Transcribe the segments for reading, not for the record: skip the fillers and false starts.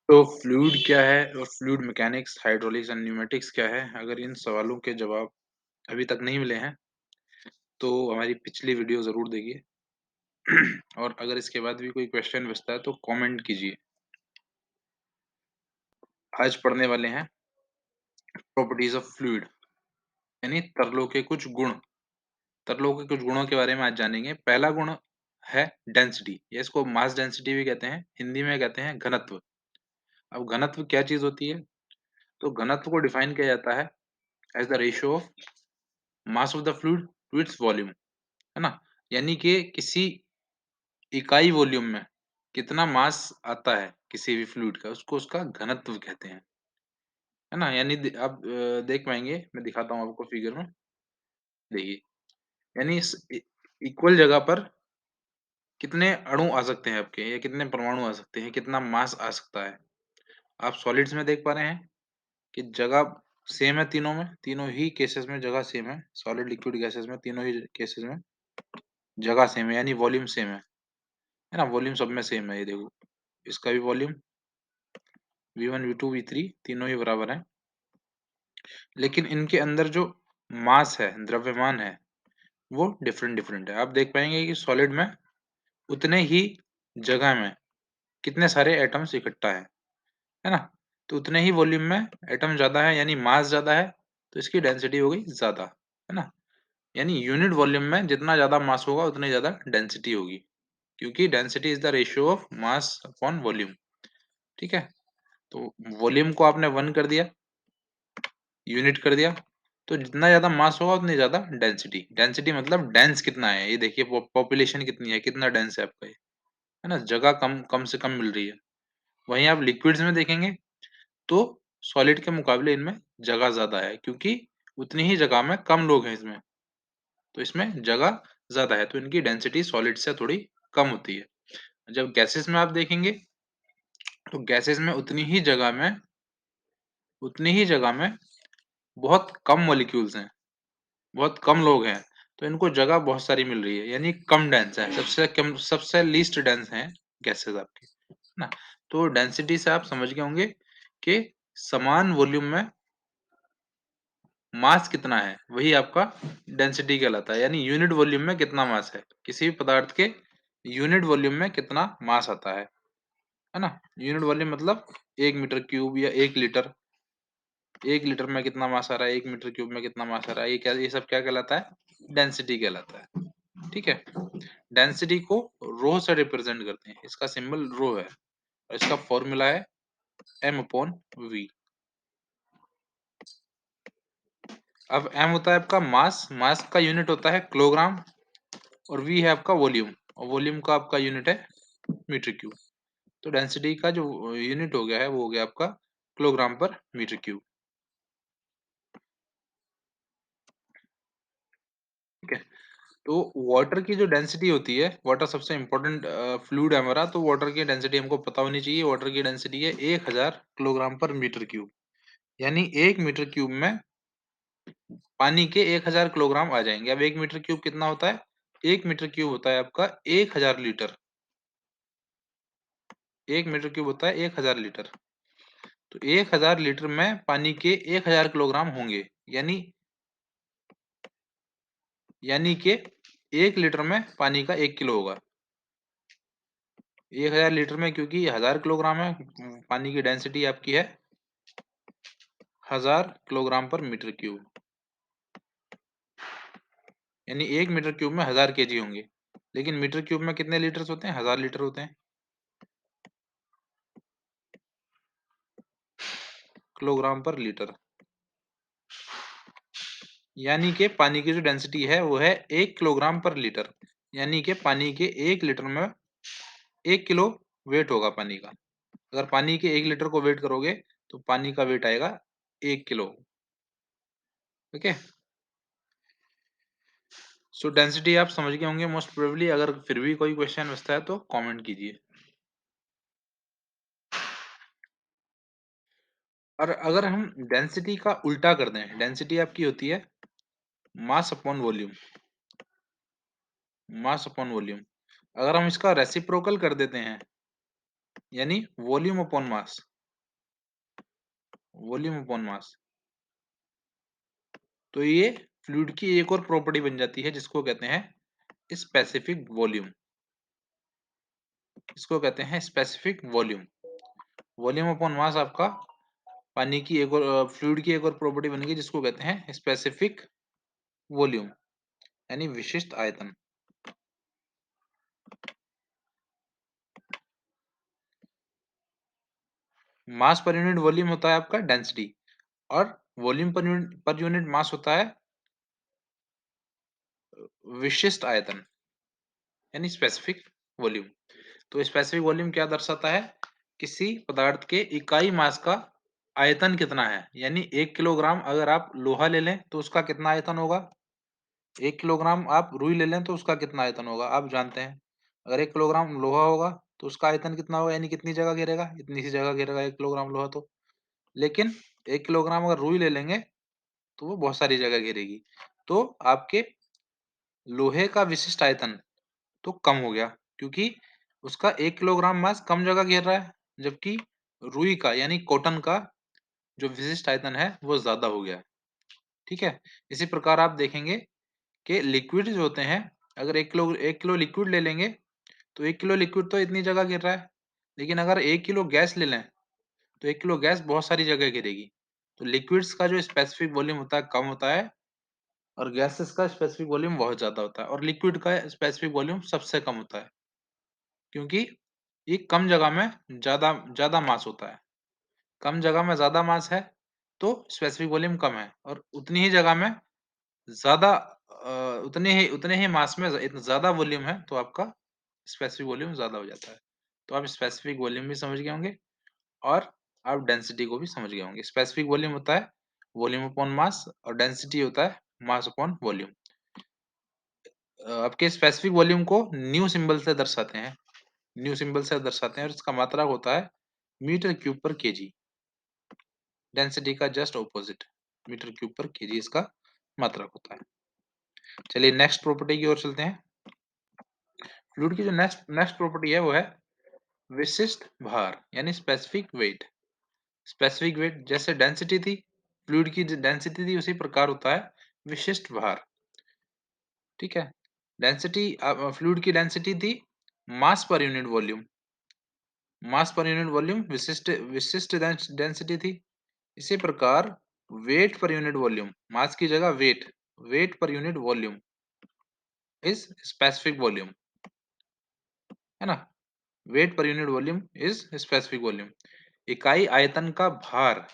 तो फ्लूइड क्या है और fluid mechanics, hydraulics and pneumatics क्या है? अगर इन सवालों के जवाब अभी तक नहीं मिले हैं, तो हमारी पिछली वीडियो ज़रूर देखिए। और अगर इसके बाद भी कोई क्वेश्चन बचता है तो कमेंट कीजिए। आज पढ़ने वाले हैं प्रॉपर्टीज ऑफ फ्लूइड, यानी तरलों के कुछ गुण। तरलों के कुछ गुणों के बारे में आज जानेंगे। पहला गुण है डेंसिटी, या इसको मास डेंसिटी भी कहते हैं, हिंदी में कहते हैं घनत्व। अब घनत्व क्या चीज़ होती है? तो घनत्व को डिफाइन किया जाता है as the ratio of mass of the fluid to its volume, है ना? यानी कि किसी इकाई वॉल्यूम में कितना मास आता है किसी भी फ्लूइड का, उसको उसका घनत्व कहते हैं, है ना? यानी आप देख पाएंगे, मैं दिखाता हूँ आपको फिगर में। देखिए, यानी इस इक्वल जगह पर कितने अणु आ सकते हैं आपके, या कितने परमाणु आ सकते हैं, कितना मास आ सकता है। आप सॉलिड्स में देख पा रहे हैं कि जगह सेम है तीनों में, तीनों ही केसेस में जगह सेम है। सॉलिड, लिक्विड, गैसेस में, तीनों ही केसेस में जगह सेम है, यानी वॉल्यूम सेम है ना? वॉल्यूम सब में सेम है। ये देखो, इसका भी वॉल्यूम V1, V2, V3 तीनों ही बराबर हैं। लेकिन इनके अंदर जो मास है, द्रव्यमान है, वो डिफरेंट डिफरेंट है। आप देख पाएंगे कि सॉलिड में उतने ही जगह में कितने सारे एटम्स इकट्ठा है ना? तो उतने ही वॉल्यूम में एटम ज्यादा है, यानी मास ज्यादा है, तो इसकी डेंसिटी हो गई ज्यादा, है ना? यानी यूनिट वॉल्यूम में जितना ज्यादा मास होगा उतनी ज्यादा डेंसिटी होगी, क्योंकि density is the ratio of mass upon volume. ठीक है? तो वॉल्यूम को आपने 1 कर दिया, यूनिट कर दिया, तो जितना ज्यादा मास होगा उतनी ज्यादा डेंसिटी। डेंसिटी मतलब डेंस कितना है, ये देखिए पॉपुलेशन कितनी है, कितना डेंस है आपका ये, है ना? जगह कम कम से कम मिल रही है। वहीं आप लिक्विड्स में देखेंगे तो सॉलिड के मुकाबले इनमें जगह ज्यादा है, क्योंकि उतनी ही जगह में कम लोग हैं इसमें, तो इसमें जगह ज्यादा है, तो इनकी डेंसिटी सॉलिड से थोड़ी कम होती है। जब गैसेस में आप देखेंगे तो गैसेस में उतनी ही जगह में बहुत कम मॉलिक्यूल्स हैं, बहुत कम लोग हैं, तो इनको जगह बहुत सारी मिल रही है, यानी कम डेंस है, सबसे कम, सबसे लीस्ट डेंस है गैसेस आपके, है ना? तो डेंसिटी से आप समझ गए होंगे कि समान वॉल्यूम में मास कितना है, वही आपका डेंसिटी कहलाता है। यानी यूनिट वॉल्यूम में कितना मास है, किसी भी पदार्थ के यूनिट वॉल्यूम में कितना मास आता है ना? यूनिट वॉल्यूम मतलब 1 मीटर क्यूब या 1 लीटर। 1 लीटर में कितना मास आ रहा है, 1 मीटर क्यूब में कितना मास आ रहा है, ये सब क्या कहलाता है? डेंसिटी कहलाता है। ठीक है? डेंसिटी को रो से रिप्रेजेंट करते हैं, इसका सिंबल रो है, और इसका फॉर्मूला है M/V। अब M होता है आपका मास, मास का यूनिट होता है किलोग्राम, और V है आपका वॉल्यूम, और वॉल्यूम का आपका यूनिट है मीटर क्यूब। तो डेंसिटी का जो यूनिट हो गया है वो हो गया आपका किलोग्राम पर मीटर क्यूब। ठीक है? तो वाटर की जो डेंसिटी होती है, वाटर सबसे इम्पोर्टेंट फ्लूइड है हमारा, तो वाटर की डेंसिटी हमको पता होनी चाहिए। वाटर की डेंसिटी है 1000 किलोग्राम पर मीटर क्यूब, यानी 1 मीटर क्यूब में पानी के 1000 किलोग्राम आ जाएंगे। अब 1 मीटर क्यूब कितना होता है? 1 मीटर क्यूब होता है आपका 1000 लीटर। 1 मीटर क्यूब होता है 1000 लीटर। तो 1000 लीटर में पानी के 1000 किलोग्राम होंगे, यानी कि 1 लीटर में पानी का 1 किलो होगा। 1000 लीटर में, क्योंकि 1000 किलोग्राम है, पानी की डेंसिटी आपकी है 1000 किलोग्राम पर मीटर क्यूब, यानी 1 मीटर क्यूब में 1000 kg होंगे। लेकिन मीटर क्यूब में कितने लीटर्स होते हैं? 1000 लीटर होते हैं। किलोग्राम पर लीटर, यानी कि पानी की जो डेंसिटी है वो है 1 किलोग्राम पर लीटर, यानी कि पानी के 1 लीटर में 1 किलो वेट होगा पानी का। अगर पानी के 1 लीटर को वेट करोगे तो पानी का वेट आएगा 1 किलो। ओके? सो डेंसिटी आप समझ गए होंगे मोस्ट प्रोबेबली। अगर फिर भी कोई क्वेश्चन बचता है तो कमेंट कीजिए। और अगर हम डेंसिटी का उल्टा कर दें, डेंसिटी आपकी होती है mass upon volume, mass upon volume. अगर हम इसका रेसिप्रोकल कर देते हैं, यानी volume upon mass, volume upon mass. तो ये फ्लूइड की एक और प्रॉपर्टी बन जाती है जिसको कहते हैं स्पेसिफिक वॉल्यूम। इसको कहते हैं specific volume. Volume upon mass आपका पानी की एक और फ्लूइड की एक और प्रॉपर्टी बन गई जिसको कहते हैं स्पेसिफिक वॉल्यूम यानी विशिष्ट आयतन। मास पर यूनिट वॉल्यूम होता है आपका डेंसिटी और वॉल्यूम पर यूनिट मास होता है विशिष्ट आयतन यानी स्पेसिफिक वॉल्यूम। तो स्पेसिफिक वॉल्यूम क्या दर्शाता है? किसी पदार्थ के इकाई मास का आयतन कितना है। यानी 1 किलोग्राम अगर आप लोहा ले लें तो उसका कितना आयतन होगा? 1 किलोग्राम आप रुई ले लें तो उसका कितना आयतन होगा? आप जानते हैं। अगर 1 किलोग्राम लोहा होगा तो उसका आयतन कितना होगा? यानी कितनी जगह घेरेगा? इतनी सी जगह घेरेगा 1 किलोग्राम लोहा तो। लेकिन 1 किलोग्राम अगर रुई ले लेंगे तो वो बहुत सारी जगह घेरेगी। तो आपके लोहे का विशिष्ट आयतन तो कम हो गया क्योंकि उसका 1 किलोग्राम मास कम जगह घेर रहा है, जबकि रुई का यानी कॉटन का जो विशिष्ट आयतन है वो ज़्यादा हो गया है। ठीक है? इसी प्रकार आप देखेंगे कि लिक्विड जो होते हैं, अगर 1 किलो लिक्विड ले लेंगे तो 1 किलो लिक्विड तो इतनी जगह घेर रहा है। लेकिन अगर 1 किलो गैस ले लें, तो 1 किलो गैस बहुत सारी जगह घेरेगी। तो लिक्विड्स का जो स्पेसिफिक वॉल्यूम होता है कम होता है और गैसेस का स्पेसिफिक वॉल्यूम बहुत ज़्यादा होता है और लिक्विड का स्पेसिफिक वॉल्यूम सबसे कम होता है। क्योंकि ये कम जगह में ज़्यादा ज़्यादा मास होता है। कम जगह में ज़्यादा मास है, तो स्पेसिफिक वॉल्यूम कम है और उतनी ही जगह में ज़्यादा उतने ही मास में ज़्यादा वॉल्यूम है, तो आपका स्पेसिफिक वॉल्यूम ज़्यादा हो जाता है। तो आप स्पेसिफिक वॉल्यूम भी समझ गए होंगे और आप डेंसिटी को भी समझ गए होंगे। स्पेसिफिक वॉल्यूम होता है वॉल्यूम अपॉन मास और डेंसिटी होता है मास अपॉन वॉल्यूम। आपके स्पेसिफिक वॉल्यूम को न्यू सिंबल से दर्शाते हैं। न्यू सिंबल से दर्शाते हैं और इसका मात्रक होता है मीटर क्यूब पर केजी। डेंसिटी का जस्ट ऑपोजिट मीटर क्यूब पर केजी इसका मात्रक होता है। चलिए नेक्स्ट प्रॉपर्टी की ओर चलते हैं। फ्लूइड की जो नेक्स्ट नेक्स्ट प्रॉपर्टी है वो है विशिष्ट भार यानी स्पेसिफिक वेट। स्पेसिफिक वेट जैसे डेंसिटी थी, फ्लूइड की डेंसिटी थी, उसी प्रकार होता है विशिष्ट भार। ठीक है? डेंसिटी फ्लूइड की डेंसिटी थी मास पर यूनिट वॉल्यूम। मास पर यूनिट वॉल्यूम विशिष्ट विशिष्ट डेंसिटी थी। इसी प्रकार wait per unit volume, mass की जगह weight, weight per unit volume is specific volume, है ना? Weight per unit volume is specific volume. इकाई आयतन का भार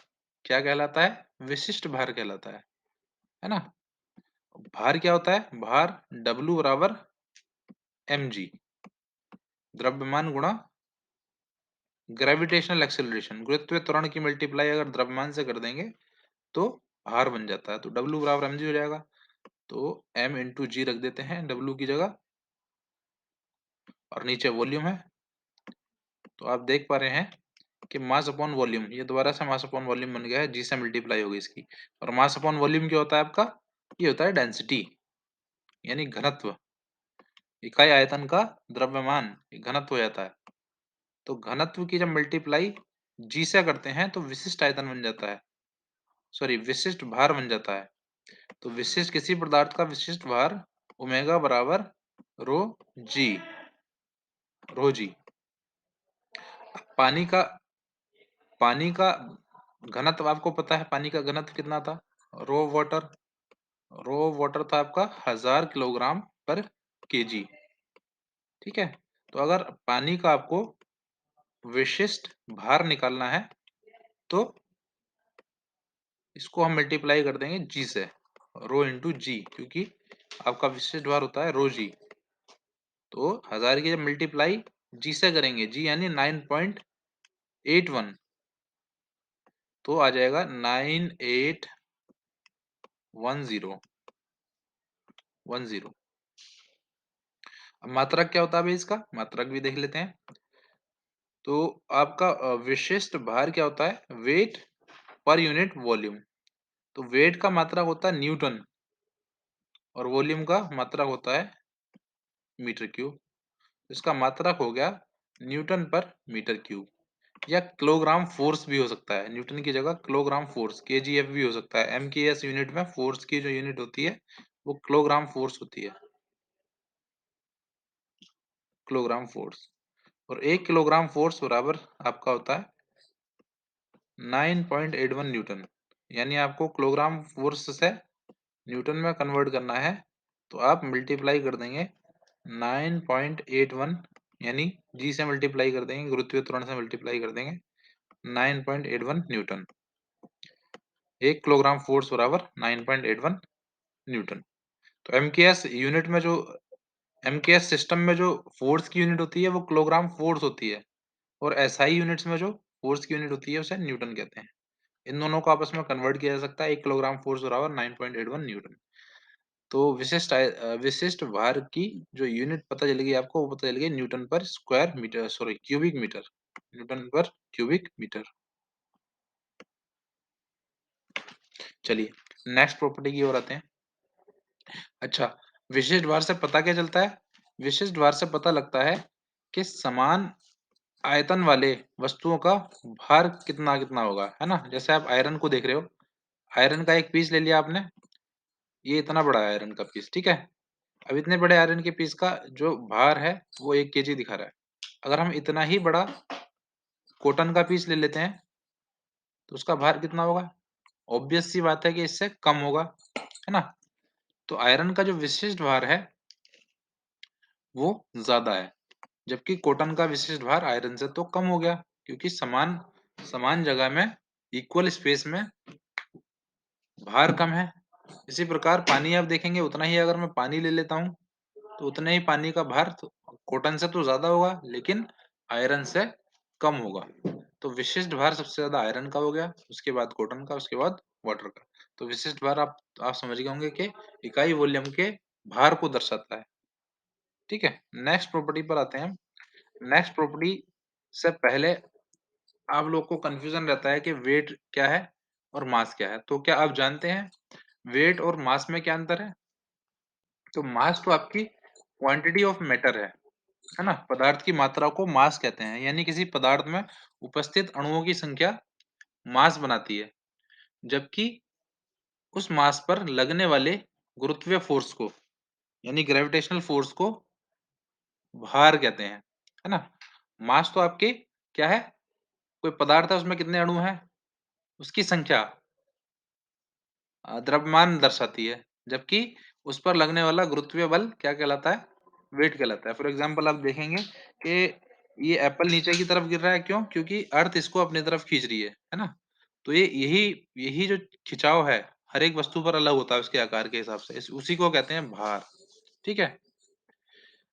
क्या कहलाता है? विशिष्ट भार कहलाता है ना? भार क्या होता है? भार W बराबर mg, द्रव्यमान गुणा ग्रेविटेशनल एक्सेलरेशन, गुरुत्वीय त्वरण की मल्टीप्लाई अगर द्रव्यमान से कर देंगे तो भार बन जाता है। तो W बराबर mg हो जाएगा। तो m इंटू जी रख देते हैं W की जगह और नीचे वॉल्यूम है। तो आप देख पा रहे हैं कि मास अपॉन वॉल्यूम, ये दोबारा से मास अपॉन वॉल्यूम बन गया है, जी से मल्टीप्लाई होगी इसकी। और मास अपॉन वॉल्यूम क्या होता है आपका? ये होता है डेंसिटी यानी घनत्व। इकाई आयतन का द्रव्यमान ये घनत्व हो जाता है। तो घनत्व की जब मल्टीप्लाई जी से करते हैं तो विशिष्ट आयतन बन जाता है, सॉरी विशिष्ट भार बन जाता है। तो विशिष्ट किसी पदार्थ का विशिष्ट भार ओमेगा बराबर रो जी, रो जी। पानी का पानी का घनत्व आपको पता है, पानी का घनत्व कितना था? रो वाटर, रो वाटर था आपका 1000 किलोग्राम पर केजी। ठीक है? तो अगर पानी का आपको विशिष्ट भार निकालना है तो इसको हम मल्टीप्लाई कर देंगे जी से, रो इंटू जी, क्योंकि आपका विशिष्ट भार होता है रो जी। तो 1000 की जब मल्टीप्लाई जी से करेंगे, जी यानी 9.81, तो आ जाएगा 981010। अब मात्रक क्या होता है भाई इसका? मात्रक भी देख लेते हैं। तो आपका विशिष्ट भार क्या होता है? Wait per unit volume. तो वेट का मात्रक होता है न्यूटन और वॉल्यूम का मात्रक होता है मीटर क्यूब। इसका मात्रक हो गया न्यूटन पर मीटर क्यूब। या किलोग्राम फोर्स भी हो सकता है। न्यूटन की जगह किलोग्राम फोर्स केजीएफ भी हो सकता है। एमकेएस यूनिट में फोर्स की जो यूनिट होती है वो किलोग्राम फोर्स होती है। किलोग्राम फोर्स और 1 किलोग्राम फोर्स बराबर आपका होता है 9.81 न्यूटन। यानी आपको किलोग्राम फोर्स से न्यूटन में कन्वर्ट करना है तो आप मल्टीप्लाई कर देंगे 9.81 यानी जी से मल्टीप्लाई कर देंगे, गुरुत्वीय त्वरण से मल्टीप्लाई कर देंगे 9.81 न्यूटन। 1 किलोग्राम फोर्स बराबर 9.81 न्यूटन। तो एमकेएस सिस्टम में जो फोर्स की यूनिट होती है वो किलोग्राम फोर्स होती है और एसआई यूनिट्स में जो फोर्स की यूनिट होती है उसे न्यूटन कहते हैं। इन दोनों को आपस में कन्वर्ट किया जा सकता है। 1 किलोग्राम फोर्स बराबर 9.81 न्यूटन। तो विशिष्ट भार की जो यूनिट पता चलेगी आपको वो पता चलेगी newton per square metre, sorry cubic metre, newton per cubic metre. चलिए नेक्स्ट प्रॉपर्टी की ओर आते हैं। अच्छा, विशिष्ट भार से पता क्या चलता है? विशिष्ट भार से पता लगता है कि समान आयतन वाले वस्तुओं का भार कितना कितना होगा, है ना? जैसे आप आयरन को देख रहे हो, आयरन का एक पीस ले लिया आपने, ये इतना बड़ा है आयरन का पीस, ठीक है? अब इतने बड़े आयरन के पीस का जो भार है वो 1 केजी दिखा रहा है। अगर हम इतना ही बड़ा कॉटन का पीस ले लेते हैं तो उसका भार कितना होगा? ऑब्वियस सी बात है कि इससे कम होगा, है ना? तो आयरन का जो विशिष्ट भार है वो ज्यादा है, जबकि कॉटन का विशिष्ट भार आयरन से तो कम हो गया, क्योंकि समान समान जगह में इक्वल स्पेस में भार कम है। इसी प्रकार पानी आप देखेंगे, उतना ही अगर मैं पानी ले लेता हूँ तो उतने ही पानी का भार तो कॉटन से तो ज्यादा होगा लेकिन आयरन से कम होगा। तो विशिष्ट भार सबसे ज्यादा आयरन का हो गया, उसके बाद कॉटन का, उसके बाद वाटर का। तो विशिष्ट भार आप समझ गए होंगे कि इकाई वॉल्यूम के भार को दर्शाता है। ठीक है, नेक्स्ट प्रॉपर्टी पर आते हैं। नेक्स्ट प्रॉपर्टी से पहले आप लोग को कंफ्यूजन रहता है कि वेट क्या है और मास क्या है। तो क्या आप जानते हैं वेट और मास में क्या अंतर है? तो मास तो आपकी क्वांटिटी ऑफ मैटर है ना? पदार्थ की मात्रा को मास कहते हैं, यानी किसी पदार्थ में उपस्थित अणुओं की संख्या मास बनाती है। जबकि उस मास पर लगने वाले गुरुत्वीय फोर्स को, यानी ग्रेविटेशनल फोर्स को भार कहते हैं, है ना? मास तो आपके क्या है? कोई पदार्थ है उसमें कितने अणु हैं, उसकी संख्या द्रव्यमान दर्शाती है। जबकि उस पर लगने वाला गुरुत्वीय बल क्या कहलाता है? वेट कहलाता है। फॉर एग्जाम्पल आप देखेंगे कि ये एप्पल नीचे की तरफ गिर रहा है, क्यों? क्योंकि अर्थ इसको अपनी तरफ खींच रही है ना? तो ये यही यही जो खिंचाव है हर एक वस्तु पर अलग होता है उसके आकार के हिसाब से, उसी को कहते हैं भार। ठीक है,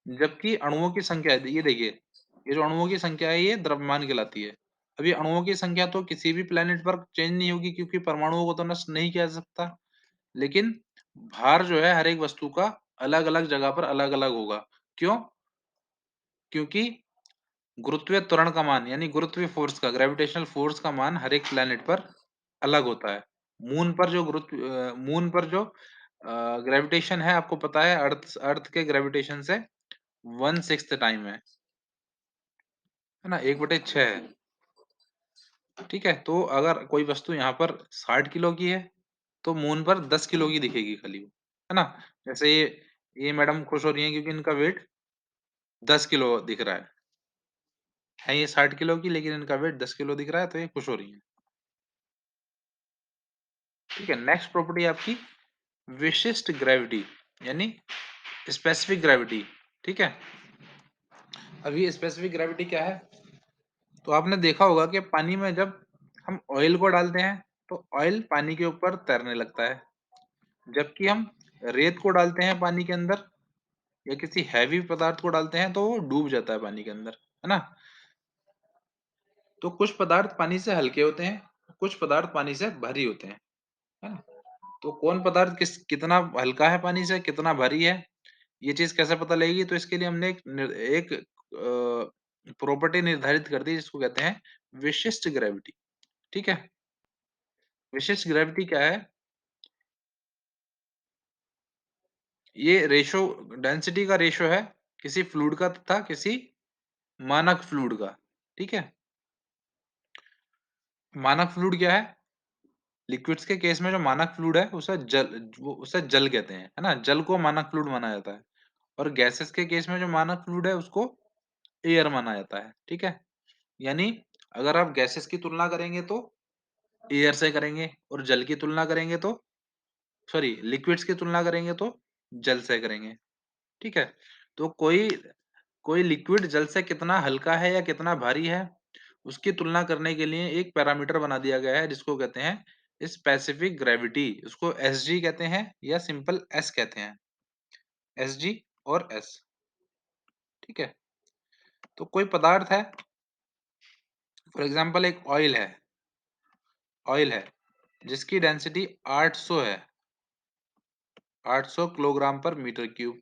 जबकि अणुओं की संख्या ये देखिए, ये जो अणुओं की संख्या है ये द्रव्यमान कहलाती है। अब ये अणुओं की संख्या तो किसी भी प्लेनेट पर चेंज नहीं होगी, क्योंकि परमाणुओं को तो नष्ट नहीं किया जा सकता। लेकिन भार जो है हर एक वस्तु का अलग अलग जगह पर अलग अलग होगा। क्यों? क्योंकि गुरुत्वीय त्वरण का मान, यानी गुरुत्वीय फोर्स का, ग्रेविटेशनल फोर्स का मान हर एक प्लेनेट पर अलग होता है। मून पर जो ग्रेविटेशन है आपको पता है, अर्थ अर्थ के ग्रेविटेशन से 1/6 टाइम है ना? 1/6 है। ठीक है, तो अगर कोई वस्तु यहाँ पर 60 किलो की है तो मून पर 10 किलो की दिखेगी खाली वो, है ना? जैसे ये मैडम खुश हो रही है क्योंकि इनका वेट 10 किलो दिख रहा है ये 60 किलो की, लेकिन इनका वेट 10 किलो दिख रहा है तो ये खुश हो रही है। ठीक है, नेक्स्ट प्रॉपर्टी आपकी विशिष्ट ग्रेविटी, यानी स्पेसिफिक ग्रेविटी। ठीक है, अब ये स्पेसिफिक ग्रेविटी क्या है? तो आपने देखा होगा कि पानी में जब हम ऑयल को डालते हैं तो ऑयल पानी के ऊपर तैरने लगता है, जबकि हम रेत को डालते हैं पानी के अंदर या किसी हैवी पदार्थ को डालते हैं तो वो डूब जाता है पानी के अंदर, है ना? तो कुछ पदार्थ पानी से हल्के होते हैं, कुछ पदार्थ पानी से भारी होते हैं, है ना? तो कौन पदार्थ कितना हल्का है पानी से, कितना भारी है, ये चीज कैसे पता लगेगी? तो इसके लिए हमने एक प्रॉपर्टी निर्धारित कर दी जिसको कहते हैं विशिष्ट ग्रेविटी। ठीक है, विशिष्ट ग्रेविटी क्या है? ये रेशो, डेंसिटी का रेशो है किसी फ्लूइड का तथा किसी मानक फ्लूइड का। ठीक है, मानक फ्लूइड क्या है? लिक्विड्स के केस में जो मानक फ्लूइड है उसे जल कहते हैं, है ना? जल को मानक फ्लूइड माना जाता है और गैसेस के केस में जो मानक फ्लूइड है उसको एयर माना जाता है, ठीक है? यानी अगर आप गैसेस की तुलना करेंगे तो एयर से करेंगे और जल की तुलना करेंगे तो सॉरी लिक्विड्स की तुलना करेंगे तो जल से करेंगे, ठीक है? तो कोई कोई लिक्विड जल से कितना हल्का है या कितना भारी है, उसकी तुलना करने के लिए एक पैरामीटर बना दिया गया है जिसको कहते हैं स्पेसिफिक ग्रेविटी। उसको एसजी कहते हैं या सिंपल एस कहते हैं। एसजी और एस, ठीक है? तो कोई पदार्थ है, फॉर एग्जांपल एक ऑयल है जिसकी डेंसिटी 800 है, 800 किलोग्राम पर मीटर क्यूब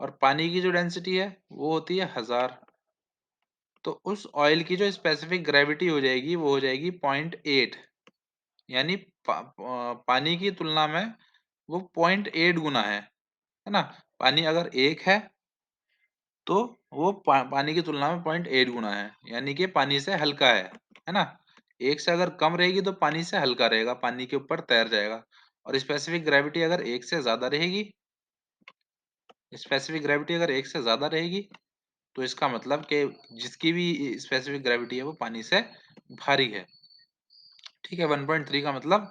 और पानी की जो डेंसिटी है वो होती है 1000। तो उस ऑयल की जो स्पेसिफिक ग्रेविटी हो जाएगी वो हो जाएगी 0.8, यानी पानी की तुलना में वो 0.8 गुना है ना? पानी अगर एक है तो वो पानी की तुलना में 0.8 गुना है, यानी कि पानी से हल्का है ना? एक से अगर कम रहेगी तो पानी से हल्का रहेगा, पानी के ऊपर तैर जाएगा। और स्पेसिफिक ग्रेविटी अगर एक से ज्यादा रहेगी, स्पेसिफिक ग्रेविटी अगर एक से ज्यादा रहेगी तो इसका मतलब कि जिसकी भी स्पेसिफिक ग्रेविटी है वो पानी से भारी है, ठीक है? 1.3 का मतलब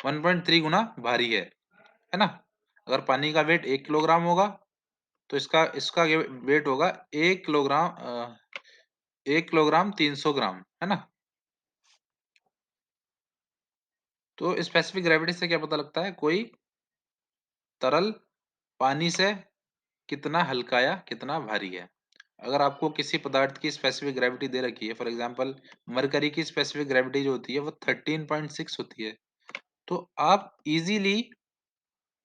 1.3 गुना भारी है ना? अगर पानी का वेट 1 किलोग्राम होगा तो इसका इसका वेट होगा 1 किलोग्राम 1 किलोग्राम 300 ग्राम, है ना? तो स्पेसिफिक ग्रेविटी से क्या पता लगता है? कोई तरल पानी से कितना हल्का या कितना भारी है। अगर आपको किसी पदार्थ की स्पेसिफिक ग्रेविटी दे रखी है, फॉर एग्जांपल मरकरी की स्पेसिफिक ग्रेविटी जो होती है वो 13.6 होती है, तो आप इजीली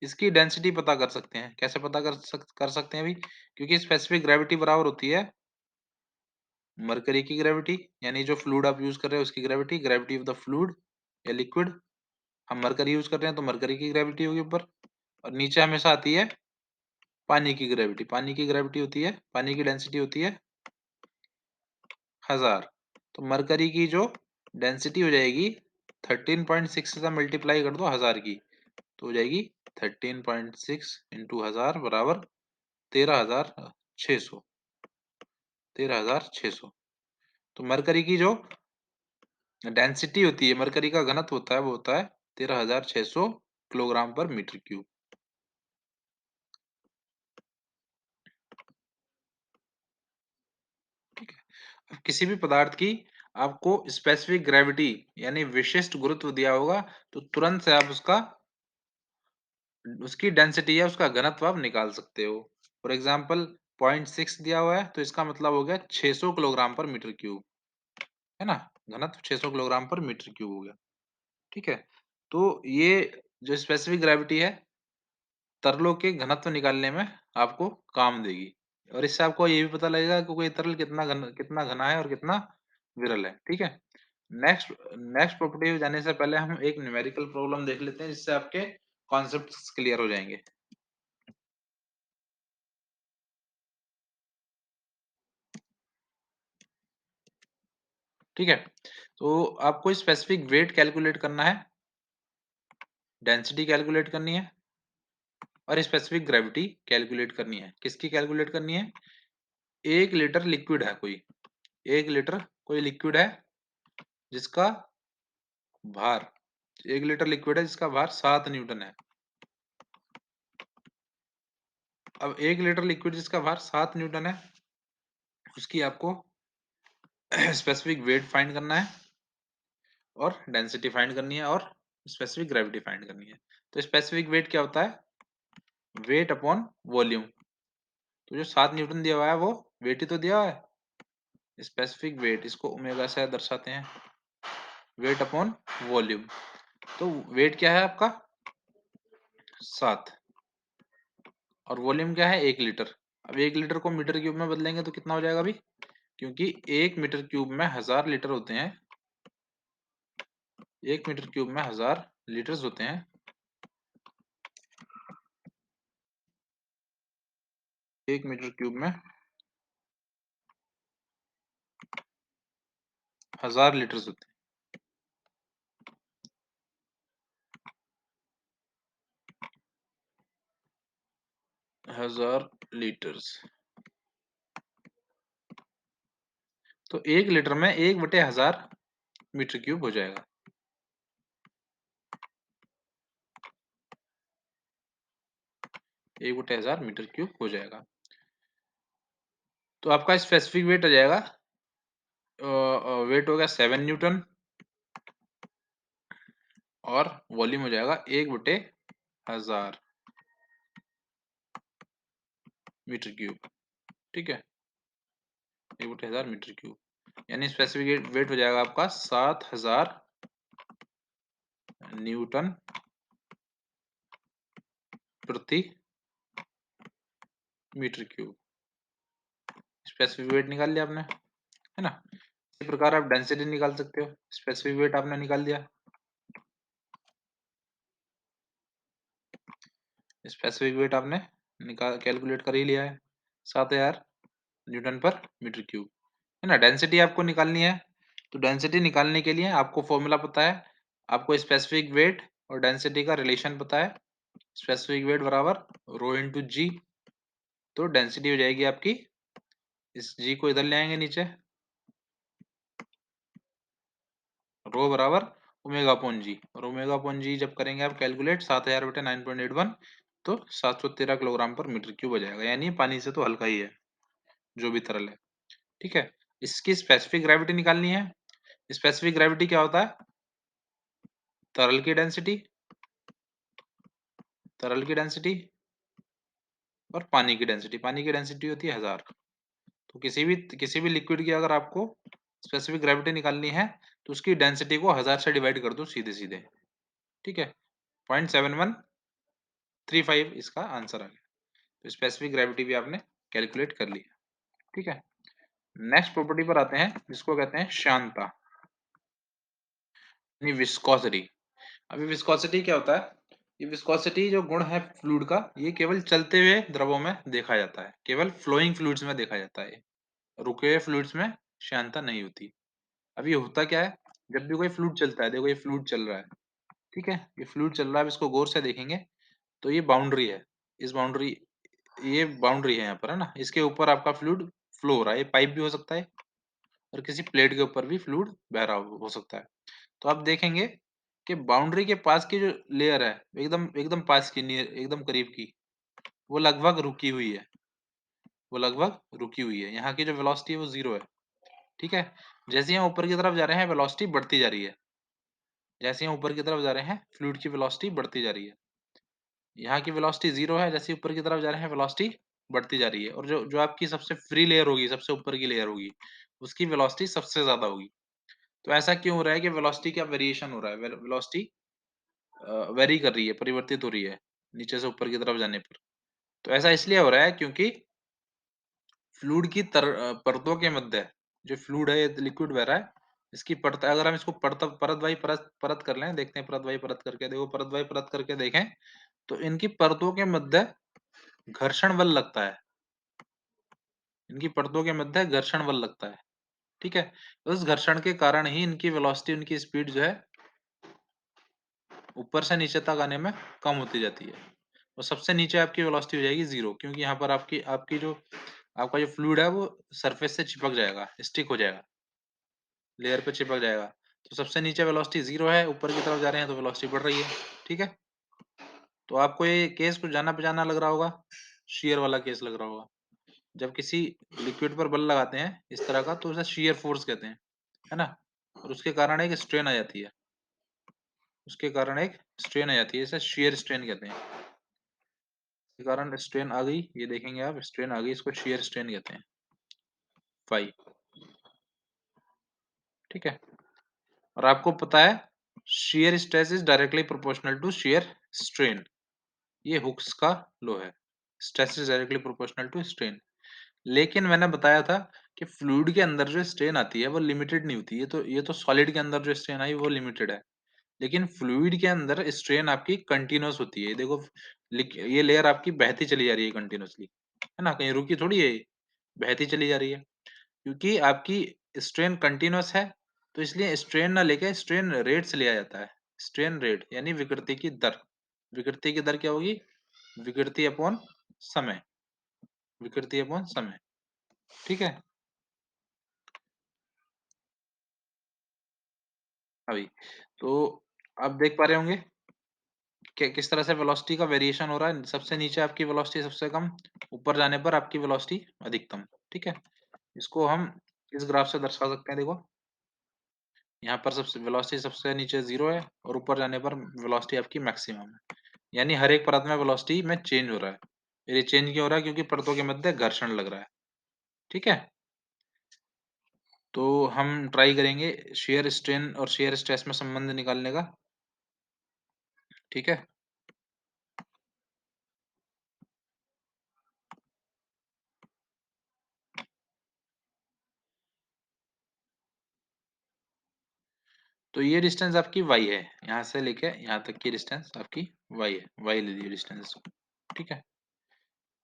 इसकी डेंसिटी पता कर सकते हैं। कैसे पता कर सकते हैं अभी? क्योंकि स्पेसिफिक ग्रेविटी बराबर होती है मरकरी की ग्रेविटी, यानी जो फ्लूइड आप यूज कर रहे हो उसकी gravity, gravity of the fluid या लिक्विड। हम मरकरी यूज कर रहे हैं तो मरकरी की ग्रेविटी होगी ऊपर, और नीचे हमेशा आती है पानी की ग्रेविटी। पानी की ग्रेविटी होती है, पानी की डेंसिटी होती है 1000। तो मरकरी की जो डेंसिटी हो जाएगी 13.6 से मल्टीप्लाई कर दो 1000 की, तो हो जाएगी 13.6 इंटू 1000 बराबर 13,600। 13,600। तो मरकरी की जो डेंसिटी होती है, मरकरी का घनत्व होता है वो होता है 13,600 किलोग्राम पर मीटर क्यूब। ठीक है? अब किसी भी पदार्थ की आपको स्पेसिफिक ग्रेविटी यानी विशिष्ट गुरुत्व दिया होगा तो तुरंत से आप उसकी डेंसिटी या उसका घनत्व आप निकाल सकते हो। फॉर एग्जांपल 0.6 दिया हुआ है तो इसका मतलब हो गया 600 किलोग्राम पर मीटर क्यूब, है ना? घनत्व 600 किलोग्राम पर मीटर क्यूब हो गया, ठीक है? तो ये जो स्पेसिफिक ग्रेविटी है तरलों के घनत्व निकालने में आपको काम देगी, और इससे आपको ये भी पता लगेगा कि कोई तरल कितना घना है और कितना विरल है, ठीक है? नेक्स्ट नेक्स्ट प्रॉपर्टी जाने से पहले हम एक न्यूमेरिकल प्रॉब्लम देख लेते हैं जिससे आपके कॉन्सेप्ट्स क्लियर हो जाएंगे। ठीक है? तो आपको स्पेसिफिक वेट कैलकुलेट करना है, डेंसिटी कैलकुलेट करनी है और स्पेसिफिक ग्रेविटी कैलकुलेट करनी है। किसकी कैलकुलेट करनी है? 1 लीटर लिक्विड है कोई, 1 लीटर कोई लिक्विड है जिसका भार, 1 लीटर लिक्विड है जिसका भार 7 न्यूटन है। अब 1 लीटर लिक्विड जिसका भार 7 न्यूटन है, उसकी आपको स्पेसिफिक वेट फाइंड करना है और डेंसिटी फाइंड करनी है और स्पेसिफिक ग्रेविटी फाइंड करनी है। तो स्पेसिफिक वेट क्या होता है? Weight upon volume. तो जो 7 न्यूटन दिया हुआ है वो वेट ही तो दिया हुआ है। स्पेसिफिक वेट इसको ओमेगा से दर्शाते हैं, वेट अपॉन वॉल्यूम। तो वेट क्या है आपका? 7, और वॉल्यूम क्या है? 1 लीटर। अब 1 लीटर को मीटर क्यूब में बदलेंगे तो कितना हो जाएगा अभी? क्योंकि 1 मीटर क्यूब में 1000 लीटर होते हैं, 1 मीटर क्यूब में 1000 लीटर्स होते हैं। एक मीटर क्यूब में 1000 लीटर्स होते हैं, 1000 लीटर्स। तो 1 लीटर में 1/1000 मीटर क्यूब हो जाएगा। 1/1000 मीटर क्यूब हो जाएगा। तो आपका स्पेसिफिक वेट आ जाएगा, वेट हो गया 7 न्यूटन और वॉल्यूम हो जाएगा 1/1000 मीटर क्यूब। ठीक है, 1/1000 मीटर क्यूब, यानी स्पेसिफिक वेट हो जाएगा आपका 7000 न्यूटन प्रति मीटर क्यूब। स्पेसिफिक वेट निकाल लिया आपने, है ना। इसी प्रकार आप डेंसिटी निकाल सकते हो। स्पेसिफिक वेट आपने निकाल दिया, स्पेसिफिक वेट आपने निकाल कैलकुलेट कर ही लिया है, 7000 न्यूटन पर मीटर क्यूब, है ना। डेंसिटी आपको निकालनी है, तो डेंसिटी निकालने के लिए आपको फॉर्मूला पता है, आपको स्पेसिफिक वेट और डेंसिटी का रिलेशन पता है। स्पेसिफिक वेट बराबर रो इंटू जी, तो डेंसिटी हो जाएगी आपकी, इस जी को इधर ले आएंगे नीचे, रो बराबर ओमेगा अपॉन जी, और ओमेगा अपॉन जी जब करेंगे आप कैलकुलेट 7000 बटे 9.81, तो 713 किलोग्राम पर मीटर क्यूब हो जाएगा, यानी पानी से तो हल्का ही है जो भी तरल है। ठीक है, इसकी स्पेसिफिक ग्रेविटी निकालनी है। स्पेसिफिक ग्रेविटी क्या होता है, तरल की डेंसिटी, तरल की डेंसिटी और पानी की डेंसिटी, पानी की डेंसिटी होती है 1000। तो किसी भी लिक्विड की अगर आपको स्पेसिफिक ग्रेविटी निकालनी है, तो उसकी डेंसिटी को 1000 से डिवाइड कर दो सीधे सीधे। ठीक है, 0.7135 इसका आंसर आ गया। तो स्पेसिफिक ग्रेविटी भी आपने कैलकुलेट कर ली है। ठीक है, नेक्स्ट प्रॉपर्टी पर आते हैं, जिसको कहते हैं श्यानता, यानी विस्कोसिटी। अभी विस्कोसिटी क्या होता है, ये विस्कोसिटी जो गुण है फ्लूइड का, ये केवल चलते हुए द्रवों में देखा जाता है, केवल फ्लोइंग फ्लूइड्स में देखा जाता है, रुके हुए फ्लूइड्स में श्यानता नहीं होती। अब ये होता क्या है, जब भी कोई फ्लूइड चलता है, देखो ये फ्लूइड चल रहा है, ठीक है, ये फ्लूइड चल रहा है, अब इसको गौर से देखेंगे तो ये बाउंड्री है, इस बाउंड्री, ये बाउंड्री है यहाँ पर, है ना, इसके ऊपर आपका फ्लूइड फ्लो हो रहा है, ये पाइप भी हो सकता है और किसी प्लेट के ऊपर भी फ्लूइड बह रहा हो सकता है। तो आप देखेंगे कि बाउंड्री के पास की जो लेयर है, एकदम एकदम पास की, नियर एकदम करीब की, वो लगभग रुकी हुई है, वो लगभग रुकी हुई है, यहाँ की जो वेलोसिटी है वो 0 है। ठीक है, जैसे यहाँ ऊपर की तरफ जा रहे हैं वेलोसिटी बढ़ती जा रही है, जैसे यहाँ ऊपर की तरफ जा रहे हैं फ्लूइड की वेलोसिटी बढ़ती जा रही है। यहाँ की वेलोसिटी 0 है, जैसे ऊपर की तरफ जा रहे हैं वेलोसिटी बढ़ती जा रही है, और जो जो आपकी सबसे फ्री लेयर होगी, सबसे ऊपर की लेयर होगी, उसकी वेलोसिटी सबसे ज्यादा होगी। तो ऐसा क्यों हो रहा है कि वेलोसिटी का वेरिएशन हो रहा है, वेलोसिटी वेरी कर रही है, परिवर्तित हो रही है नीचे से ऊपर की तरफ जाने पर। तो ऐसा इसलिए हो रहा है क्योंकि फ्लूइड की परतों के मध्य, जो फ्लूइड है, लिक्विड बह रहा है, इसकी परत, अगर हम इसको परत परत बाई परत परत कर लें, देखते हैं परत बाई परत करके, देखो परत बाई परत करके देखें, तो इनकी परतों के मध्य घर्षण बल लगता है, इनकी परतों के मध्य घर्षण बल लगता है। ठीक है, उस घर्षण के कारण ही इनकी वेलोसिटी, उनकी स्पीड जो है ऊपर से नीचे तक आने में कम होती जाती है, और सबसे नीचे आपकी वेलोसिटी हो जाएगी 0, क्योंकि यहाँ पर आपकी आपकी जो आपका जो फ्लूइड है वो सरफेस से चिपक जाएगा, स्टिक हो जाएगा, लेयर पे चिपक जाएगा। तो सबसे नीचे वेलोसिटी 0 है, ऊपर की तरफ जा रहे हैं तो वेलोसिटी बढ़ रही है। ठीक है, तो आपको ये केस कुछ जाना पहचाना लग रहा होगा, शियर वाला केस लग रहा होगा। जब किसी लिक्विड पर बल लगाते हैं इस तरह का, तो उसे शियर फोर्स कहते हैं, है ना, और उसके कारण एक स्ट्रेन आ जाती है, उसके कारण एक स्ट्रेन आ जाती है, इसे शियर स्ट्रेन कहते हैं। के कारण स्ट्रेन आ गई, ये देखेंगे आप, स्ट्रेन आ गई, इसको शियर स्ट्रेन कहते हैं, फाई। ठीक है, और आपको पता है shear stress is directly proportional to shear strain, ये हुक्स का लॉ है, stress is directly proportional to strain. लेकिन मैंने बताया था कि फ्लूइड के अंदर जो स्ट्रेन आती है वो लिमिटेड नहीं होती, ये तो सॉलिड के अंदर जो स्ट्रेन आई वो लिमिटेड है, लेकिन फ्लूइड के अंदर स्ट्रेन आपकी कंटिन्यूअस होती है। देखो ये लेयर आपकी बहती चली जा रही है कंटिन्यूअसली, है ना, कहीं रुकी थोड़ी है, बहती चली जा रही है, क्योंकि आपकी स्ट्रेन कंटिन्यूअस है, तो इसलिए स्ट्रेन ना लेके स्ट्रेन रेट से लिया जाता है। स्ट्रेन रेट यानी विकृति की दर। विकृति की दर क्या होगी? विकृति अपॉन समय। विकृति अपॉन समय। ठीक है? अभी तो आप देख पा रहे होंगे कि किस तरह से वेलोसिटी का वेरिएशन हो रहा है। सबसे नीचे आपकी वेलोसिटी सबसे कम, ऊपर जाने पर आपकी वेलोसिटी अधिकतम। ठीक है? इसको हम इस ग्राफ से दर्शा सकते हैं, देखो। यहाँ पर सबसे वेलोसिटी सबसे नीचे 0 है और ऊपर जाने पर वेलोसिटी आपकी मैक्सिमम है। यानी हर एक परत में वेलोसिटी में चेंज हो रहा है। ये चेंज क्यों हो रहा है? क्योंकि परतों के मध्य घर्षण लग रहा है। ठीक है? तो हम ट्राई करेंगे शियर स्ट्रेन और शियर स्ट्रेस में संबंध निकालने का। ठीक है? तो ये डिस्टेंस आपकी y है। यहाँ से लेके यहाँ तक की डिस्टेंस आपकी y है। y ले लीजिए डिस्टेंस। ठीक है?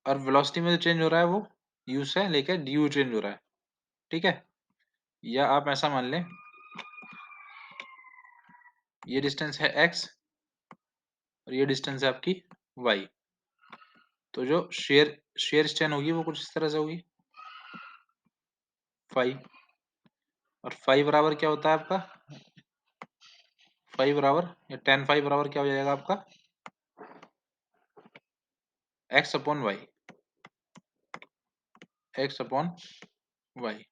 और वेलोसिटी में जो चेंज हो रहा है वो u से लेके du चेंज हो रहा है। ठीक है? या आप ऐसा मान लें, ये डिस्टेंस है x और ये डिस्टेंस है आपकी y। तो जो शेयर शेयर स्ट्रेन होगी वो कुछ इस तरह से होगी, फाई। और फाई बराबर क्या होता है आपका? फाई बराबर या tan फाई बराबर क्या हो जाएगा आपका? x upon y. x upon y,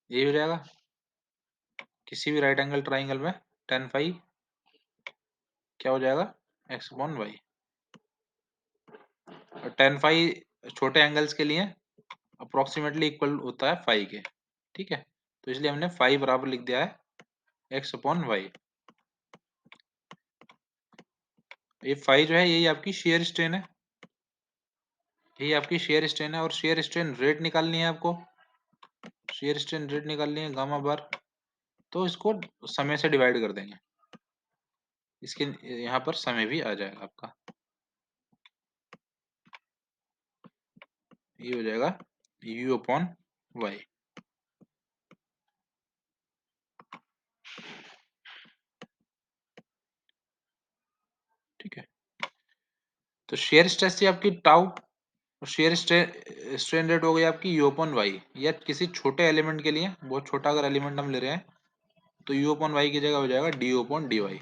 यही हो जाएगा। किसी भी राइट एंगल ट्राइंगल में tan फाई क्या हो जाएगा? x upon y. और tan फाई छोटे एंगल्स के लिए अप्रोक्सीमेटली इक्वल होता है फाई के। ठीक है? तो इसलिए हमने फाई बराबर लिख दिया है x अपॉन वाई। ये फाई जो है यही आपकी शेयर स्ट्रेन है। यही आपकी शेयर स्ट्रेन है और शेयर स्ट्रेन रेट निकालनी है आपको। शेयर स्ट्रेन रेट निकालनी है गामा बार। तो इसको समय से डिवाइड कर देंगे। इसके यहाँ पर समय भी आ जाएगा आपका। ये हो जाएगा u अपॉन वाई। ठीक है? तो शेयर स्ट्रेस थी आपकी टाउ और शेयर स्ट्रेन रेट हो गई आपकी u अपॉन वाई। या किसी छोटे एलिमेंट के लिए, बहुत छोटा अगर एलिमेंट हम ले रहे हैं तो u अपॉन वाई की जगह हो जाएगा du upon d y.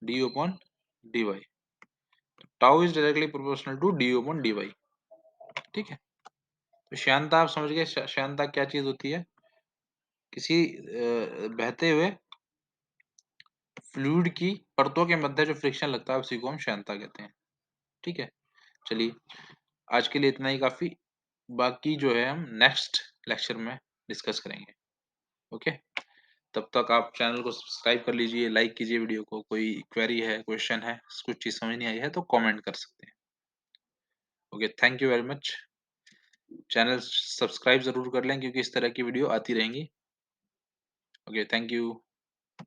du upon d y. Tau is directly proportional to du upon d y. ठीक है? तो श्यानता आप समझ गए। श्यानता क्या चीज होती है? किसी बहते हुए फ्लूइड की परतों के मध्य जो फ्रिक्शन लगता है उसी को हम श्यानता कहते हैं। ठीक है? चलिए, आज के लिए इतना ही काफी। बाकी जो है हम नेक्स्ट लेक्चर में डिस्कस करेंगे। ओके? तब तक आप चैनल को सब्सक्राइब कर लीजिए, लाइक कीजिए वीडियो को। कोई क्वेरी है, क्वेश्चन है, कुछ चीज समझ नहीं आई है तो कमेंट कर सकते हैं। Okay, thank you very much. Channel subscribe जरूर कर लें क्योंकि इस तरह की वीडियो आती रहेंगी। Okay, thank you.